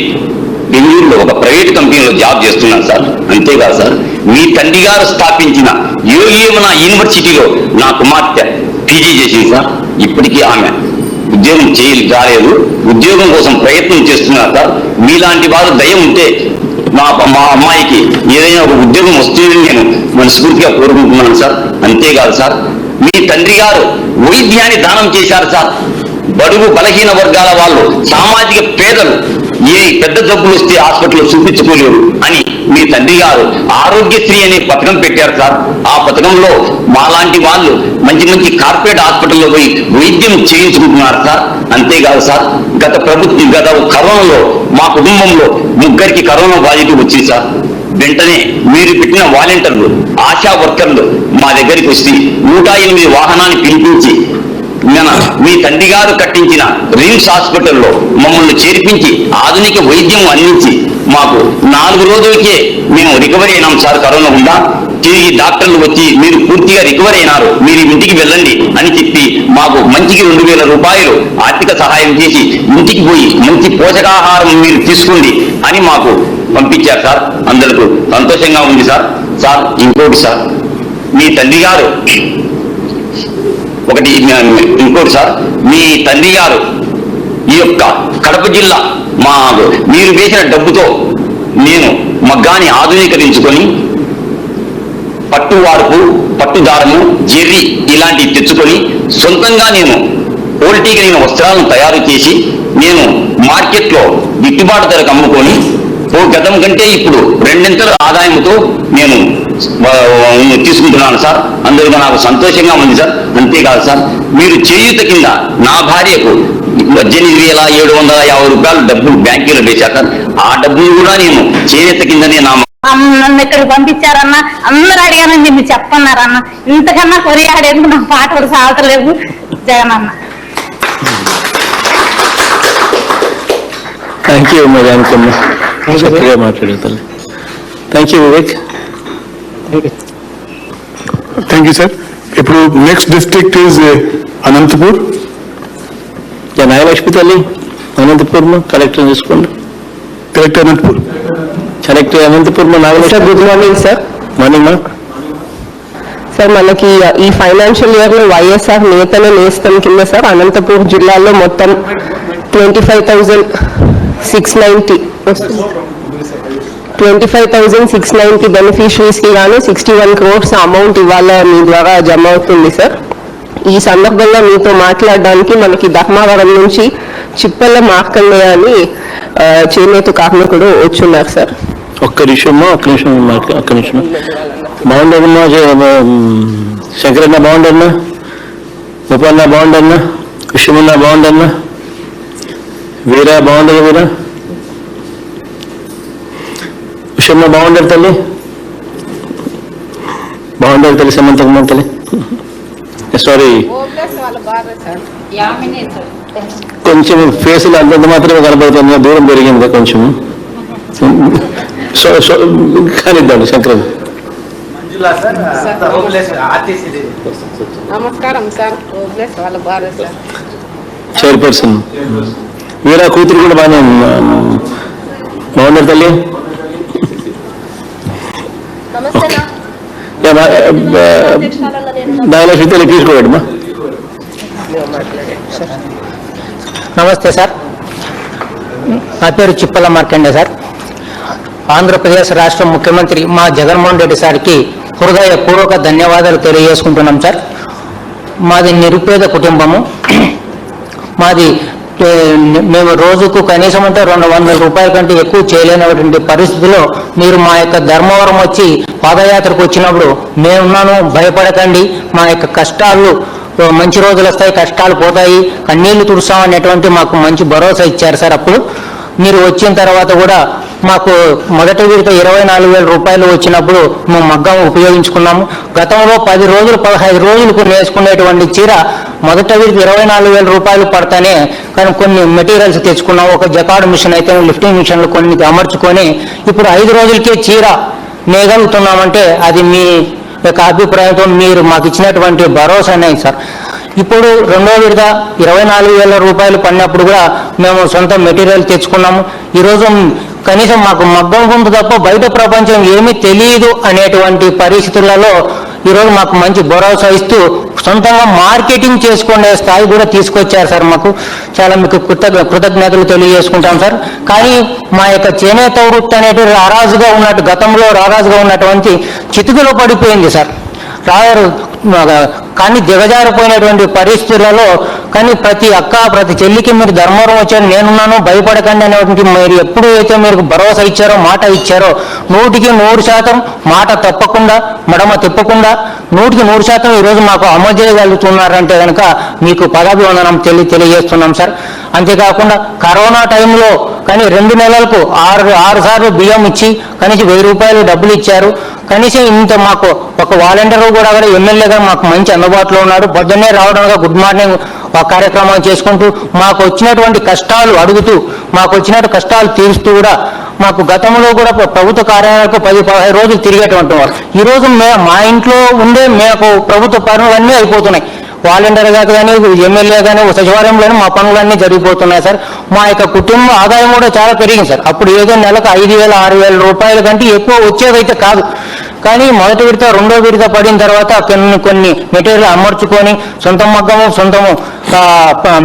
బెంగళూరులో ఒక ప్రైవేట్ కంపెనీలో జాబ్ చేస్తున్నాను సార్. అంతేకాదు సార్, మీ తండ్రి గారు స్థాపించిన యోగియమన యూనివర్సిటీలో నా కుమార్తె పీజీ చేసింది సార్. ఇప్పటికీ ఆమె ఉద్యోగం రాలేదు, ఉద్యోగం కోసం ప్రయత్నం చేస్తున్నారు సార్. మీలాంటి వారు దయ ఉంటే మా అమ్మాయికి ఏదైనా ఒక ఉద్యోగం వస్తుందని నేను మనస్ఫూర్తిగా కోరుకుంటున్నాను సార్. అంతేకాదు సార్, మీ తండ్రి గారు వైద్యాన్ని దానం చేశారు సార్. బడుగు బలహీన వర్గాల వాళ్ళు, సామాజిక పేదలు పెద్ద జబ్బులు వస్తే హాస్పిటల్లో చూపించుకోలేరు అని మీ తండ్రి గారు ఆరోగ్యశ్రీ అనే పథకం పెట్టారు సార్. ఆ పథకంలో మాలాంటి వాళ్ళు మంచి మంచి కార్పొరేట్ హాస్పిటల్లో పోయి వైద్యం చేయించుకుంటున్నారు సార్. అంతేకాదు సార్, గత కరోనాలో మా కుటుంబంలో 3 కరోనా పాజిటివ్ వచ్చింది సార్. వెంటనే మీరు పెట్టిన వాలంటీర్లు, ఆశా వర్కర్లు మా దగ్గరికి వచ్చి 108 వాహనాన్ని పిలిపించి మీ తండ్రి గారు కట్టించిన రిమ్స్ హాస్పిటల్లో మమ్మల్ని చేర్పించి ఆధునిక వైద్యం అందించి మాకు 4 రోజులకే మేము రికవరీ అయినాం సార్. కరోనా ఉందా తిరిగి డాక్టర్లు వచ్చి మీరు పూర్తిగా రికవరీ అయినారు, మీరు ఇంటికి వెళ్ళండి అని చెప్పి మాకు మంచికి 2000 రూపాయలు ఆర్థిక సహాయం చేసి ఇంటికి పోయి మంచి పోషకాహారం మీరు తీసుకోండి అని మాకు పంపించారు సార్. అందరికీ సంతోషంగా ఉంది సార్. సార్ ఇంకోటి సార్, మీ తండ్రి గారు ఇంకోటి సార్, మీ తండ్రి గారు ఈ యొక్క కడప జిల్లా మీరు వేసిన డబ్బుతో నేను మగ్గాన్ని ఆధునీకరించుకొని పట్టువార్పు, పట్టుదారము, జెర్రీ ఇలాంటివి తెచ్చుకొని సొంతంగా నేను క్వాలిటీ కలిగిన వస్త్రాలను తయారు చేసి నేను మార్కెట్లో గిట్టుబాటు ధరకు అమ్ముకొని గతం కంటే ఇప్పుడు 2 ఆదాయంతో నేను తీసుకుంటున్నాను సార్. అందువల్ల నాకు సంతోషంగా ఉంది సార్. అంతేకాదు సార్, మీరు చేయూత కింద నా భార్యకు 18,750 రూపాయలు డబ్బులు బ్యాంకులో వేశారు సార్. ఆ డబ్బులు కూడా నేను చేయూత కిందనే నన్ను ఇక్కడికి పంపించారన్నా, అందరూ అడిగానని మీరు చెప్పన్నారన్న. ఇంతకన్నా కొరియాడేందుకు నా పాట కూడా సాగలేదు జగన్ అన్న. థ్యాంక్ యూ మరి అనుకున్నా చక్కగా మాట్లాడతాను. Thank you Vivek. Thank you sir. ఇప్పుడు next district is Anantapur. Nagalakshmi తల్లి అనంతపూర్ కలెక్టర్ చూసుకోండి. Collector Anantapur. Collector Anantapur Nagalakshmi. Good morning sir. Morning మా సార్, మనకి ఈ ఫైనాన్షియల్ ఇయర్ లో వైఎస్ఆర్ నేతల నేస్తం కింద సార్ అనంతపూర్ జిల్లాలో మొత్తం 25,690 బెనిఫిషరీస్ కి గాను 61 crores అమౌంట్ ఇవాళ మీ ద్వారా జమ అవుతుంది సార్. ఈ సందర్భంగా మీతో మాట్లాడడానికి మనకి ధర్మవరం నుంచి చిప్పల మార్కండేయ అని చేనేత కార్మికుడు వచ్చున్నారు సార్. ఒక్క నిమిషం బాగుండదమ్మా. శంకరన్న బాగుండన్నా, గోపాలన్న బాగుండన్నా, విషయమన్న బాగుండన్నా, వీరా బాగుండదు, వీరా విషయమ్మ బాగుండదు తల్లి, బాగుండదు తల్లి, సమంతకమ్మ తల్లి. సారీ, కొంచెం ఫేసులు అంతంత మాత్రమే కనబడుతుంది, దూరం పెరిగింది కొంచెం. కానిద్దాం శంకరన్. నమస్కారం సార్. వాళ్ళ భార్య సార్, చైర్పర్సన్ వీరా కూతురు కూడా బాగానే బాగున్నారు తల్లి. నాగలక్ష్మి తల్లి తీసుకోబెట్టమ్మా. నమస్తే సార్, నా పేరు చిప్పల మార్కండే సార్. ఆంధ్రప్రదేశ్ రాష్ట్ర ముఖ్యమంత్రి మా జగన్మోహన్ రెడ్డి సార్కి హృదయపూర్వక ధన్యవాదాలు తెలియజేసుకుంటున్నాం సార్. మాది నిరుపేద కుటుంబము. మాది మేము రోజుకు కనీసం అంటే 200 రూపాయల కంటే ఎక్కువ చేయలేనటువంటి పరిస్థితిలో మీరు మా యొక్క ధర్మవరం వచ్చి పాదయాత్రకు వచ్చినప్పుడు మేమున్నాను, భయపడకండి, మా యొక్క కష్టాలు మంచి రోజులు వస్తాయి, కష్టాలు పోతాయి, కన్నీళ్లు తుడుస్తాం అనేటువంటి మాకు మంచి భరోసా ఇచ్చారు సార్. అప్పుడు మీరు వచ్చిన తర్వాత కూడా మాకు మొదటి విడత 24,000 రూపాయలు వచ్చినప్పుడు మేము మగ్గం ఉపయోగించుకున్నాము. గతంలో 10 రోజులు 15 రోజులకు నేర్చుకునేటువంటి చీర మొదటి విడత 24,000 రూపాయలు పడతానే కానీ కొన్ని మెటీరియల్స్ తెచ్చుకున్నాము. ఒక జకాడ్ మిషన్ అయితే లిఫ్టింగ్ మిషన్లు కొన్ని అమర్చుకొని ఇప్పుడు 5 రోజులకే చీర నేయగలుగుతున్నామంటే అది మీ యొక్క అభిప్రాయంతో మీరు మాకు ఇచ్చినటువంటి భరోసానే సార్. ఇప్పుడు రెండో విడత 24,000 రూపాయలు పడినప్పుడు కూడా మేము సొంత మెటీరియల్ తెచ్చుకున్నాము. ఈరోజు కనీసం మాకు మగ్గం గుంటు తప్ప బయట ప్రపంచం ఏమీ తెలియదు అనేటువంటి పరిస్థితులలో ఈరోజు మాకు మంచి భరోసా ఇస్తూ సొంతంగా మార్కెటింగ్ చేసుకునే స్థాయి కూడా తీసుకొచ్చారు సార్. మాకు చాలా మీకు కృతజ్ఞతలు తెలియజేసుకుంటాం సార్. కానీ మా యొక్క చేనేత వృత్తి అనేటువంటి రారాజుగా ఉన్నట్టు గతంలో రారాజుగా ఉన్నటువంటి చితుకులో పడిపోయింది సార్. కానీ దిగజారిపోయినటువంటి పరిస్థితులలో కానీ ప్రతి అక్క ప్రతి చెల్లికి మీరు ధర్మవరం వచ్చారు, నేనున్నాను, భయపడకండి అనేటువంటి మీరు ఎప్పుడు అయితే మీరు భరోసా ఇచ్చారో, మాట ఇచ్చారో 100% మాట తప్పకుండా మడమ తిప్పకుండా 100% ఈరోజు మాకు అమలు చేయగలుగుతున్నారంటే కనుక మీకు పదాభివందనం తెలియజేస్తున్నాం సార్. అంతేకాకుండా కరోనా టైంలో కానీ 2 నెలలకు 6 సార్లు బియ్యం ఇచ్చి కనీసం 1000 రూపాయలు డబ్బులు ఇచ్చారు. కనీసం ఇంత మాకు ఒక వాలంటీర్ కూడా ఎమ్మెల్యేగా మాకు మంచి అందుబాటులో ఉన్నాడు. పొద్దున్నే రావడంగా గుడ్ మార్నింగ్ కార్యక్రమాలు చేసుకుంటూ మాకు వచ్చినటువంటి కష్టాలు అడుగుతూ మాకు వచ్చినట్టు కష్టాలు తీరుస్తూ కూడా మాకు గతంలో కూడా ప్రభుత్వ కార్యాలయాలకు 10-15 రోజులు తిరిగేటువంటి వారు. ఈరోజు మా ఇంట్లో ఉండే మాకు ప్రభుత్వ పనులన్నీ అయిపోతున్నాయి. వాలంటీర్గా కానీ ఎమ్మెల్యే కానీ సచివాలయంలోనే మా పనులన్నీ జరిగిపోతున్నాయి సార్. మా యొక్క కుటుంబ ఆదాయం కూడా చాలా పెరిగింది సార్. అప్పుడు ఏదో నెలకు 5,000-6,000 రూపాయల కంటే ఎక్కువ వచ్చేదైతే కాదు. కానీ మొదటి విడత రెండో విడత పడిన తర్వాత కొన్ని మెటీరియల్ అమర్చుకొని సొంతము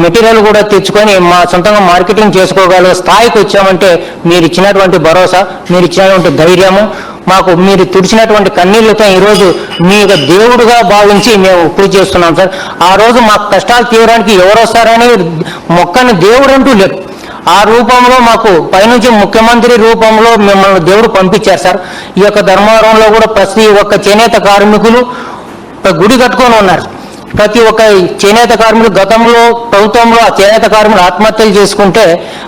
మెటీరియల్ కూడా తెచ్చుకొని మా సొంతంగా మార్కెటింగ్ చేసుకోగల స్థాయికి వచ్చామంటే మీరు ఇచ్చినటువంటి భరోసా, మీరు ఇచ్చినటువంటి ధైర్యము, మాకు మీరు తుడిచినటువంటి కన్నీళ్లతో ఈరోజు మీ దేవుడుగా భావించి మేము పూజ చేస్తున్నాం సార్. ఆ రోజు మాకు కష్టాలు తీయడానికి ఎవరు వస్తారని మొక్కని దేవుడు అంటూ లేదు. ఆ రూపంలో మాకు పైనుంచి ముఖ్యమంత్రి రూపంలో మిమ్మల్ని దేవుడు పంపించారు సార్. ఈ యొక్క ధర్మవరంలో కూడా ప్రతి ఒక్క చేనేత కార్మికులు గుడి కట్టుకొని ఉన్నారు. ప్రతి ఒక్క చేనేత కార్మికులు గతంలో ప్రభుత్వంలో ఆ చేనేత కార్మికులు ఆత్మహత్యలు చేసుకుంటే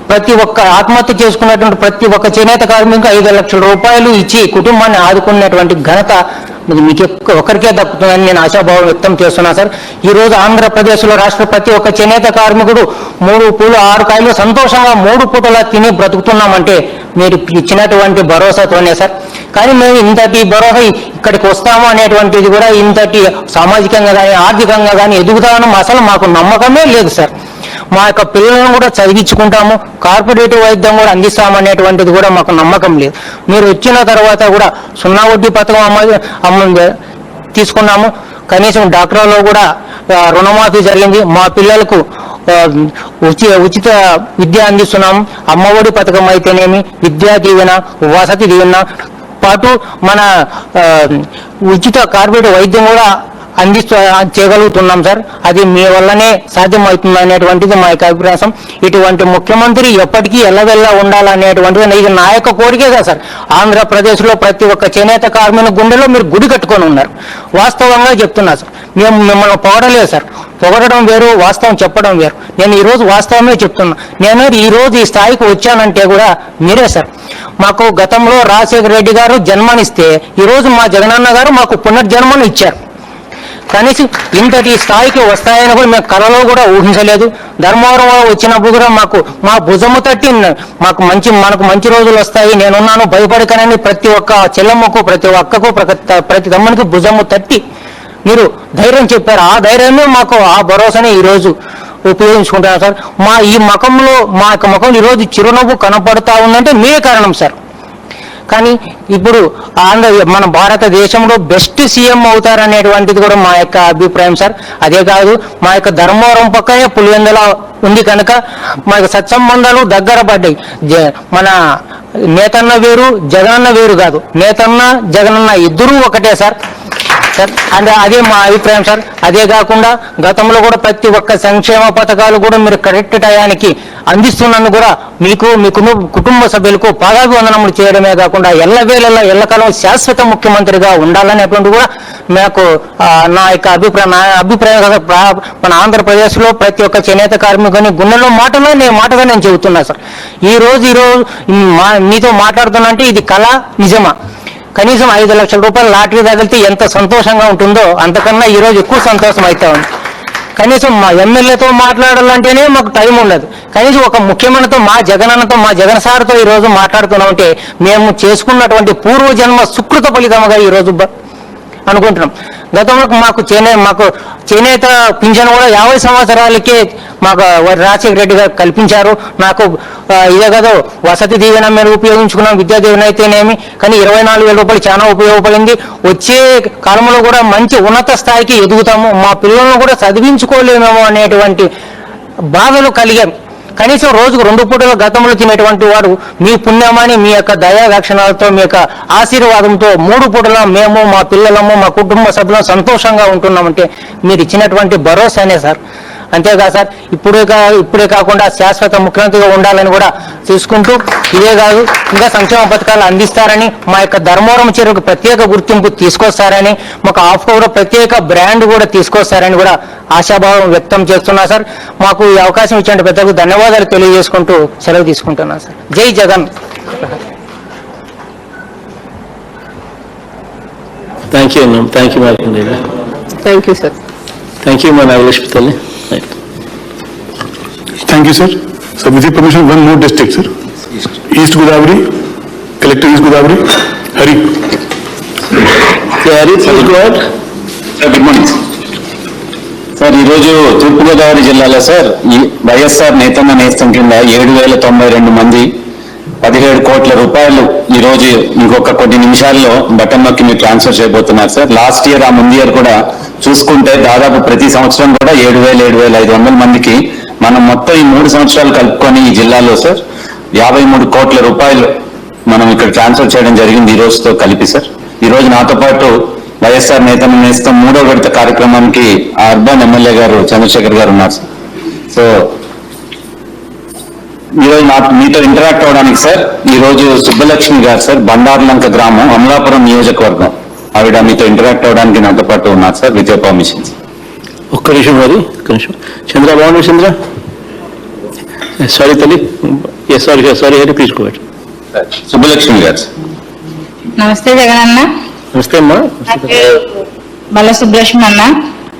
ప్రతి ఒక్క ఆత్మహత్య చేసుకున్నటువంటి ప్రతి ఒక్క చేనేత కార్మికులకు 5 లక్షల రూపాయలు ఇచ్చి కుటుంబాన్ని ఆదుకున్నటువంటి ఘనత మీకు ఒకరికే దక్కుతుందని నేను ఆశాభావం వ్యక్తం చేస్తున్నాను సార్. ఈరోజు ఆంధ్రప్రదేశ్లో రాష్ట్ర ప్రతి ఒక్క చేనేత కార్మికుడు 3 పూలు 6 కాయలు సంతోషంగా 3 పూటలా తిని బ్రతుకుతున్నామంటే మీరు ఇచ్చినటువంటి భరోసాతోనే సార్. కానీ మేము ఇంతటి భరోసా ఇక్కడికి వస్తాము అనేటువంటిది కూడా ఇంతటి సామాజికంగా కానీ ఆర్థికంగా కానీ ఎదుగుతామని అసలు మాకు నమ్మకమే లేదు సార్. మా యొక్క పిల్లలను కూడా చదివించుకుంటాము, కార్పొరేటివ్ వైద్యం కూడా అందిస్తామనేటువంటిది కూడా మాకు నమ్మకం లేదు. మీరు వచ్చిన తర్వాత కూడా 0 వడ్డీ పథకం తీసుకున్నాము. కనీసం డాక్టర్లో కూడా రుణమాఫీ జరిగింది. మా పిల్లలకు ఉచిత విద్య అందిస్తున్నాము. అమ్మఒడి పథకం అయితేనేమి, విద్యా దీవెన, వసతి దీవెన పాటు మన ఉచిత కార్పొరేట్ వైద్యం కూడా చేయగలుగుతున్నాం సార్. అది మీ వల్లనే సాధ్యమవుతుంది అనేటువంటిది మా యొక్క అభిప్రాయం. ఇటువంటి ముఖ్యమంత్రి ఎప్పటికీ ఎల్లవెల్లా ఉండాలనేటువంటిది ఇది నా యొక్క కోరికే కదా సార్. ఆంధ్రప్రదేశ్లో ప్రతి ఒక్క చేనేత కార్మికుల గుండెలో మీరు గుడి కట్టుకొని ఉన్నారు. వాస్తవంగా చెప్తున్నా సార్. మేము మిమ్మల్ని పొగడలేదు సార్. పొగడడం వేరు, వాస్తవం చెప్పడం వేరు. నేను ఈరోజు వాస్తవమే చెప్తున్నా. నేను ఈరోజు ఈ స్థాయికి వచ్చానంటే కూడా మీరే సార్. మాకు గతంలో రాజశేఖర రెడ్డి గారు జన్మనిస్తే ఈరోజు మా జగనన్న గారు మాకు పునర్జన్మను ఇచ్చారు. కనీసం ఇంతటి స్థాయికి వస్తాయని కూడా మేము కళలో కూడా ఊహించలేదు. ధర్మవరం వచ్చినప్పుడు కూడా మా భుజము తట్టి మనకు మంచి రోజులు వస్తాయి, నేనున్నాను, భయపడకనని ప్రతి ఒక్క చెల్లమ్మకు, ప్రతి ఒక్కకు, ప్రతి తమ్మునికి భుజము తట్టి మీరు ధైర్యం చెప్పారు. ఆ ధైర్యమే మాకు, ఆ భరోసానే ఈరోజు ఉపయోగించుకుంటున్నాం సార్. మా యొక్క ముఖంలో ఈరోజు చిరునవ్వు కనపడతా ఉందంటే మీరే కారణం సార్. కానీ ఇప్పుడు మన భారతదేశంలో బెస్ట్ సీఎం అవుతారనేటువంటిది కూడా మా యొక్క అభిప్రాయం సార్. అదే కాదు, మా యొక్క ధర్మవరం పక్కనే పులివెందుల ఉంది కనుక మా యొక్క సత్సంబంధాలు దగ్గర పడ్డాయి. మన నేతన్న వేరు, జగనన్న వేరు కాదు. నేతన్న జగనన్న ఇద్దరూ ఒకటే సార్. అదే మా అభిప్రాయం సార్. అదే కాకుండా గతంలో కూడా ప్రతి ఒక్క సంక్షేమ పథకాలు కూడా మీరు కరెక్ట్ టయానికి అందిస్తున్నందుకు కూడా మీకు మీ కుటుంబ సభ్యులకు పాదాభివందనములు చేయడమే కాకుండా ఎల్లవేళలా ఎల్లకాలం శాశ్వత ముఖ్యమంత్రిగా ఉండాలనేటువంటి కూడా నాకు నా యొక్క అభిప్రాయం మన ఆంధ్రప్రదేశ్లో ప్రతి ఒక్క చేనేత కార్మికుని గుండెలో మాటగా నేను చెబుతున్నా సార్. ఈరోజు మీతో మాట్లాడుతున్నా అంటే ఇది కళ నిజమా? కనీసం 5 లక్షల రూపాయలు లాటరీ తగిలితే ఎంత సంతోషంగా ఉంటుందో అంతకన్నా ఈరోజు ఎక్కువ సంతోషం అవుతా ఉంది. కనీసం మా ఎమ్మెల్యేతో మాట్లాడాలంటేనే మాకు టైం ఉండదు. కనీసం ఒక ముఖ్యమంత్రితో, మా జగనన్నతో, మా జగన్ సార్తో ఈరోజు మాట్లాడుతున్నామంటే మేము చేసుకున్నటువంటి పూర్వజన్మ సుకృత ఫలితంగా ఈరోజు అనుకుంటున్నాం. గతంలో మాకు చేనేత పింఛను కూడా 50 సంవత్సరాలకే మాకు రాజశేఖర రెడ్డి గారు కల్పించారు. నాకు ఇదే కదా వసతి దీవెన మేము ఉపయోగించుకున్నాం, విద్యా దీవెన అయితేనేమి. కానీ 24,000 రూపాయలు చాలా ఉపయోగపడింది. వచ్చే కాలంలో కూడా మంచి ఉన్నత స్థాయికి ఎదుగుతాము. మా పిల్లలను కూడా చదివించుకోలేమేమో అనేటువంటి బాధలు కలిగాం. కనీసం రోజుకు 2 పూటలు గతంలో తినేటువంటి వారు మీ పుణ్యమాని మీ యొక్క దయా లక్షణాలతో మీ యొక్క ఆశీర్వాదంతో 3 పూటల మేము మా పిల్లలము మా కుటుంబ సభ్యులు సంతోషంగా ఉంటున్నామంటే మీరు ఇచ్చినటువంటి భరోసానే సార్. అంతేకాదు సార్, ఇప్పుడే కాకుండా శాశ్వత ముఖ్యమంత్రిగా ఉండాలని కూడా తీసుకుంటూ, ఇదే కాదు ఇంకా సంక్షేమ పథకాలు అందిస్తారని, మా యొక్క ధర్మవరం చెరువుకు ప్రత్యేక గుర్తింపు తీసుకొస్తారని, మాకు ఆఫ్కోర్ ప్రత్యేక బ్రాండ్ కూడా తీసుకొస్తారని కూడా ఆశాభావం వ్యక్తం చేస్తున్నా సార్. మాకు ఈ అవకాశం ఇచ్చిన పెద్దలకు ధన్యవాదాలు తెలియజేసుకుంటూ సెలవు తీసుకుంటున్నాను సార్. జై జగన్. థ్యాంక్ యూ అన్న. Thank you Markandeya. Thank you sir. Thank you మా నాగలక్ష్మి తల్లి. Thank you, sir. So with your permission, one more district, sir. East Godavari, Collector East Godavari, Hari. Hari, please go ahead. Sir good morning sir. ఈరోజు తూర్పుగోదావరి జిల్లాలో సార్ ఈ వైఎస్ఆర్ నేతన్న నేస్తం కింద 7,092 మంది 17 కోట్ల రూపాయలు ఈరోజు ఇంకొక కొన్ని నిమిషాల్లో బటన్ నొక్కి మీరు ట్రాన్స్ఫర్ చేయబోతున్నారు సార్. లాస్ట్ ఇయర్, ఆ ముందు ఇయర్ కూడా చూసుకుంటే దాదాపు ప్రతి సంవత్సరం కూడా 7,500 మందికి మనం మొత్తం ఈ 3 సంవత్సరాలు కలుపుకొని ఈ జిల్లాలో సార్ 53 కోట్ల రూపాయలు మనం ఇక్కడ ట్రాన్స్ఫర్ చేయడం జరిగింది ఈ రోజుతో కలిపి సార్. ఈ రోజు నాతో పాటు వైఎస్ఆర్ నేతన్న నేస్తం 3వ విడత కార్యక్రమానికి అర్బన్ ఎమ్మెల్యే గారు చంద్రశేఖర్ గారు ఉన్నారు సార్. సో ఈరోజు మీతో ఇంటరాక్ట్ అవడానికి సార్ ఈరోజు సుబ్బలక్ష్మి గారు సార్, బండార్లంక గ్రామం, అమలాపురం నియోజకవర్గం, ఆవిడ మీతో ఇంటరాక్ట్ అవడానికి నాతో పాటు ఉన్నారు సార్ విత్ యువర్ పర్మిషన్. ఒక్క నిమిషం మరి, ఒక్క నిమిషం. చంద్ర బాగుంది చంద్ర. సారీ తల్లి. Sorry Hari, please go. Subbalakshmi గారు. నమస్తే జగనన్న. నమస్తే అమ్మా. బల్ల సుబ్బలక్ష్మి అన్న,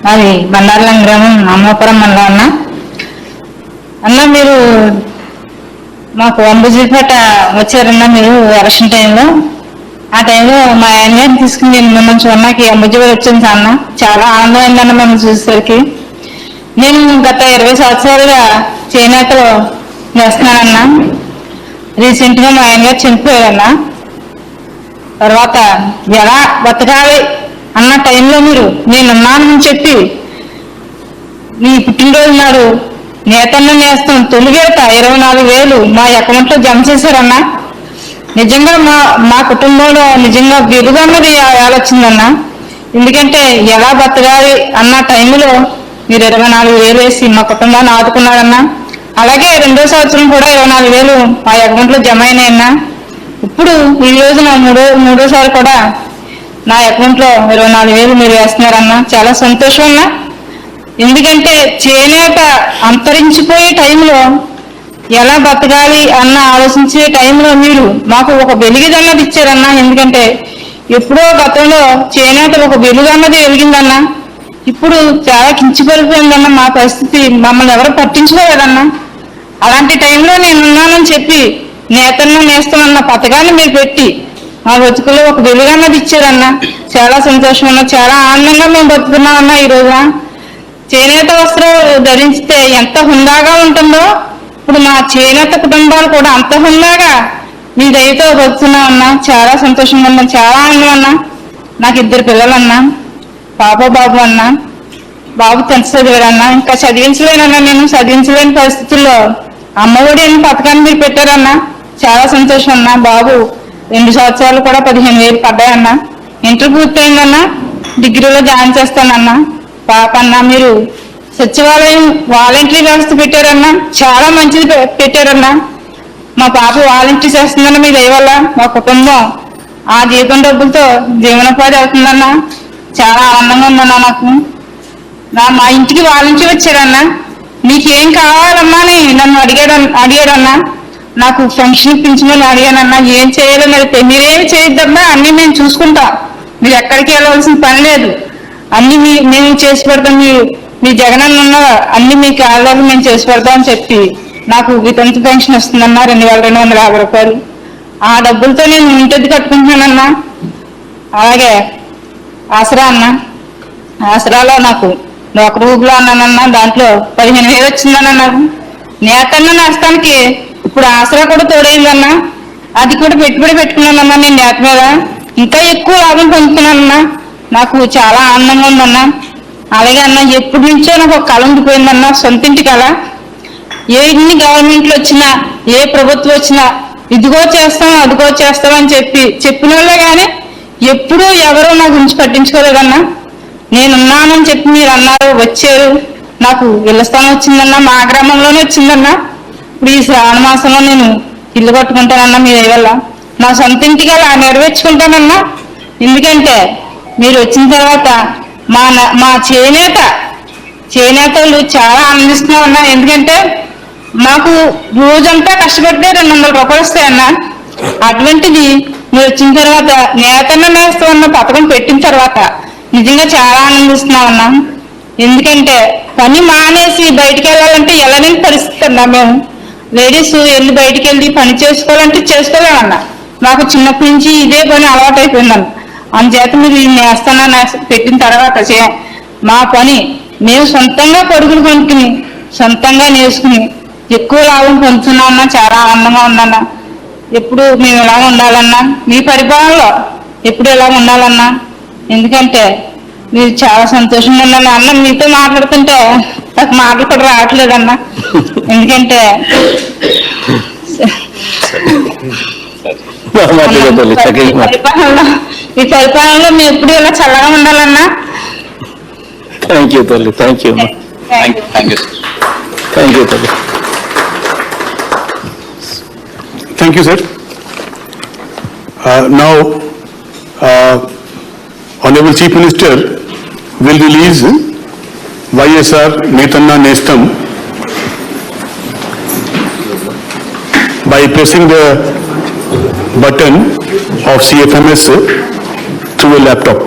మాది బండార్లం గ్రామం, అమ్మాపురం మండలం అన్న. అన్న మీరు మాకు అంబుజీపేట వచ్చారన్న మీరు ఎలక్షన్ టైంలో. ఆ టైంలో మా ఆయన గారిని తీసుకుని నేను మిమ్మల్ని చూడడానికి అంబుజీపేట వచ్చాను అన్న. చాలా ఆనందమైందన్న మిమ్మల్ని చూసేసరికి. నేను గత 20 సంవత్సరాలుగా చేనేతలో చేస్తున్నానన్నా. రీసెంట్ గా మా ఆయన గారు చనిపోయారన్నా. తర్వాత ఎలా బతకాలి అన్న టైంలో మీరు నేనున్నానని చెప్పి మీ పుట్టినరోజు నాడు నేతన్న నేస్తాం తొలిగేట 24,000 మా అకౌంట్లో జమ చేశారన్నా. నిజంగా మా కుటుంబంలో నిజంగా విలువన్నది ఆలోచిందన్నా. ఎందుకంటే ఎలా బతకాలి అన్న టైంలో మీరు 24,000 వేసి మా కుటుంబాన్ని ఆదుకున్నారన్నా. అలాగే 2వ సంవత్సరం కూడా 24,000 మా అకౌంట్లో జమ అయినాయన్నా. ఇప్పుడు ఈ రోజున మూడోసారి కూడా నా అకౌంట్లో 24,000 మీరు వేస్తున్నారన్నా. చాలా సంతోషం అన్నా. ఎందుకంటే చేనేత అంతరించిపోయే టైంలో ఎలా బతకాలి అన్న ఆలోచించే టైంలో మీరు మాకు ఒక వెలుగుదన్నది ఇచ్చారన్నా. ఎందుకంటే ఎప్పుడో గతంలో చేనేత ఒక వెలుగన్నది వెలిగిందన్నా. ఇప్పుడు చాలా కించిపడిపోయిందన్న మా పరిస్థితి. మమ్మల్ని ఎవరు పట్టించుకోలేదన్నా. అలాంటి టైంలో నేనున్నానని చెప్పి నేతన్న నేస్తామన్న పథకాన్ని మీరు పెట్టి మా బతుకులో ఒక వెలుగన్నది ఇచ్చారన్నా. చాలా సంతోషం అన్నా. చాలా ఆనందంగా మేము బతుకున్నామన్నా. ఈ రోజున చేనేత వస్త్రం ధరిస్తే ఎంత హుందాగా ఉంటుందో ఇప్పుడు మా చేనేత కుటుంబాలు కూడా అంత హుందాగా మీ దయతో బతుకున్నామన్నా. చాలా సంతోషంగా ఉన్నా. చాలా ఆనందం అన్నా. నాకు 2 పిల్లలన్నా, పాప బాబు అన్నా. బాబు 10th చదివాడన్నా. ఇంకా చదివించలేనన్నా. నేను చదివించలేని పరిస్థితుల్లో అమ్మఒడి అని పథకాన్ని మీరు పెట్టారన్నా. చాలా సంతోషం అన్నా. బాబు 2 సంవత్సరాలు కూడా 15,000 పడ్డాయన్నా. ఇంటర్ పూర్తయిందన్నా. డిగ్రీలో జాయిన్ చేస్తానన్నా. పాప అన్నా మీరు సచివాలయం వాలంటరీ వ్యవస్థ పెట్టారన్నా. చాలా మంచిది పెట్టారన్నా. మా పాప వాలంటరీ చేస్తుందన్న మీ దయ వల్ల మా కుటుంబం ఆ జీతం డబ్బులతో జీవనోపాధి అవుతుందన్నా. చాలా ఆనందంగా ఉందన్నా. నాకు మా ఇంటికి వాలంటరీ వచ్చారన్నా. మీకేం కావాలమ్మా అని నన్ను అడిగాడన్నా. నాకు ఫంక్షన్ ఇప్పించమని అడిగానన్నా. ఏం చేయాలని అడిగితే మీరేమి చేయొద్దమ్మా, అన్ని మేము చూసుకుంటాం, మీరు ఎక్కడికి వెళ్ళవలసిన పని లేదు, అన్ని మేము చేసి పెడతాం, మీ జగనన్న ఉన్న అన్ని మీకు ఆధారాలు మేము చేసి పెడతాం అని చెప్పి నాకు వితంతు పెన్షన్ వస్తుందన్నా 2,250 రూపాయలు. ఆ డబ్బులతో నేను ఇంటిది కట్టుకుంటున్నానన్నా. అలాగే ఆసరా అన్నా. ఆసరాలో నాకు ఒక రూపులో అన్నానన్నా. దాంట్లో 15,000 వచ్చిందన్నా. నాకు నేతన్న నేస్తానికి ఇప్పుడు ఆసరా కూడా తోడైందన్నా. అది కూడా పెట్టుబడి పెట్టుకున్నానన్నా. నేను నేత మీద ఇంకా ఎక్కువ లాభం పొందుతున్నానన్నా. నాకు చాలా ఆనందంగా ఉందన్నా. అలాగే అన్న ఎప్పటి నుంచో నాకు ఒక కళ ఉండిపోయిందన్నా, సొంతింటి కళ. ఎన్ని గవర్నమెంట్లు వచ్చినా ఏ ప్రభుత్వం వచ్చినా ఇదిగో చేస్తాం అదిగో చేస్తాం అని చెప్పిన వాళ్ళే కానీ ఎప్పుడూ ఎవరూ నా గురించి పట్టించుకోలేదన్నా. నేనున్నానని చెప్పి మీరు అన్నారు, వచ్చారు, నాకు ఇళ్ల స్థలం వచ్చిందన్నా, మా గ్రామంలోనే వచ్చిందన్నా. ఇప్పుడు ఈ శ్రావణ మాసంలో నేను ఇల్లు కట్టుకుంటానన్నా మీ దయ వల్ల. నా సొంత ఇంటికి అలా నెరవేర్చుకుంటానన్నా. ఎందుకంటే మీరు వచ్చిన తర్వాత మా చేనేత వాళ్ళు చాలా ఆనందిస్తున్నామన్నా. ఎందుకంటే మాకు రోజంతా కష్టపడితే 200 రూపాయలు వస్తాయన్నా. అటువంటిది మీరు వచ్చిన తర్వాత నేతన్న నేస్తామన్న పథకం పెట్టిన తర్వాత నిజంగా చాలా ఆనందిస్తున్నామన్నా. ఎందుకంటే పని మానేసి బయటికి వెళ్ళాలంటే వెళ్ళలేని పరిస్థితి అన్నా. మేము లేడీస్ వెళ్ళి బయటికి వెళ్ళి పని చేసుకోవాలంటే చేసుకోలేమన్నా. మాకు చిన్నప్పటి నుంచి ఇదే పని అలవాటు అయిపోయిందన్న. అందుచేత మీరు ఈ నేస్తాన పెట్టిన తర్వాత మా పని మేము సొంతంగా పొడుగులు కొనుక్కుని సొంతంగా నేర్చుకుని ఎక్కువ లాభం పొందుతున్నామన్నా. చాలా ఆనందంగా ఉందన్నా. ఎప్పుడు మేము ఎలా ఉండాలన్నా, మీ పరిపాలనలో ఎప్పుడు ఎలా ఉండాలన్నా. ఎందుకంటే మీరు చాలా సంతోషంగా ఉన్నాను అన్న. మీతో మాట్లాడుతుంటే నాకు మాటలు కూడా రావట్లేదన్నా. ఎందుకంటే ఈ పరిపాలనలో మేము ఎప్పుడు ఇలా చల్లగా ఉండాలన్నా. థ్యాంక్ యూ తల్లి, thank you, thank you. Thank you తల్లి. Thank you, sir. Now, Honorable Chief Minister will release YSR Netanna Nestam by pressing the button of CFMS through a laptop.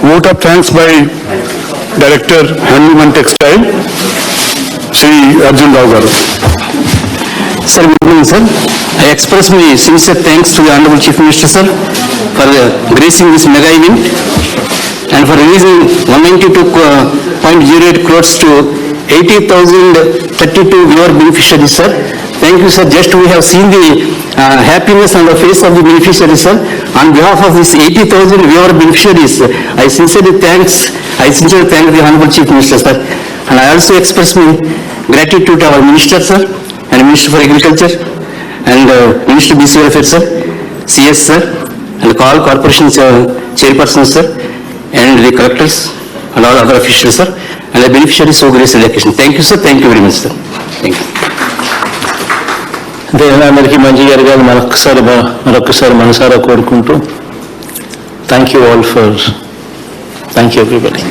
Vote of thanks by Director, Handloom and Textile, Shri Arjun Rao Garu. Sir, good evening, sir. I express my sincere thanks to the Honorable Chief Minister, sir, for gracing this mega event. and for releasing 192.08 crores to 80,032 viewer beneficiaries, sir. Thank you, sir. Just we have seen the happiness on the face of the beneficiaries, sir. On behalf of these 80,000 viewer beneficiaries, I sincerely thank the Honorable Chief Minister, sir. And I also express my gratitude to our Minister, sir, and Minister for Agriculture, and Minister BC Welfare, sir, CS, sir, and all corporation chairpersons, sir, and the collectors, and all other officials, sir, and the beneficiaries so grace education. Thank you, sir. Thank you very much, sir. Thank you. దేవుని అందరికీ మంచి జరగాలి మరొకసారి మనసారా కోరుకుంటూ థ్యాంక్ యూ ఎవ్రీబడి.